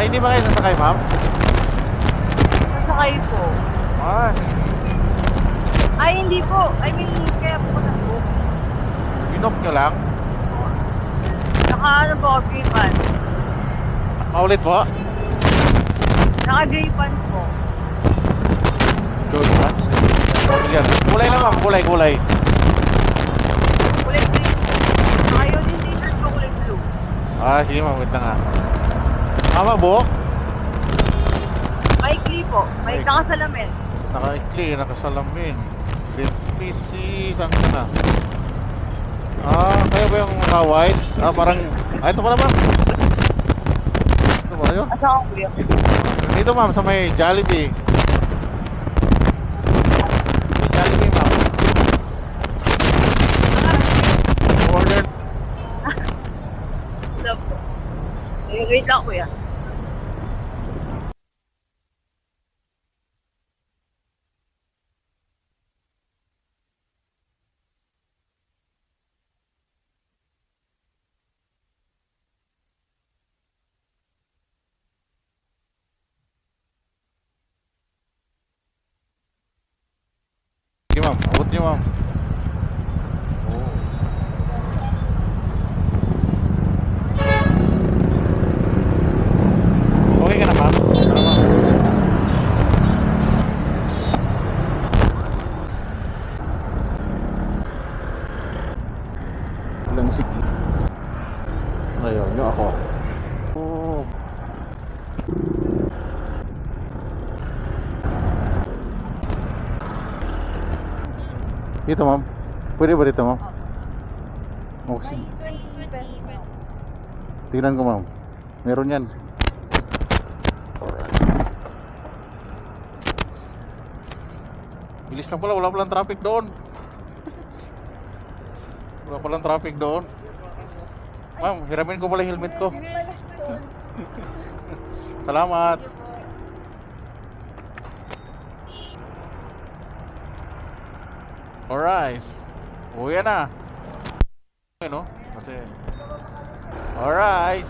Ay, hindi ba kayo sasakay, ma'am? Sasakay po. Ay, hindi po. I mean, kaya po nag-book. Binook nyo lang? Naka ano po, green pants. Maulit po? Naka green pants po. George Franz? Familiar. Kulay lang, ma'am. Kulay. Kulay green po. Naka yun yung t-shirt ko, kulay blue. Sige, ma'am. Wait lang nga. Mama, buhok? Maikli po. May nakasalamin. Naka-ikli, nakasalamin. PC, saan ka na? Kayo ba yung naka-white? Parang, ito pala, ma'am. Ito ba yun? Asa ko kuya? Dito, ma'am, sa may Jollibee. May Jollibee, ma'am. Order. Love po. Wait lang kuya. Sige, ma'am. Abot niyo, ma'am. Okay ka na, ma'am? Ano, ma'am? Ilang sige. Ayaw nyo ako. Dito, ma'am. Pwede ba dito, ma'am? Okay. Tingnan ko, ma'am. Meron yan. Bilis lang pala. Wala palang traffic doon. Wala palang traffic doon. Ma'am, hiramin ko pala yung helmet ko. Salamat. Alright. Uwi na. Ano? Kasi... Alright.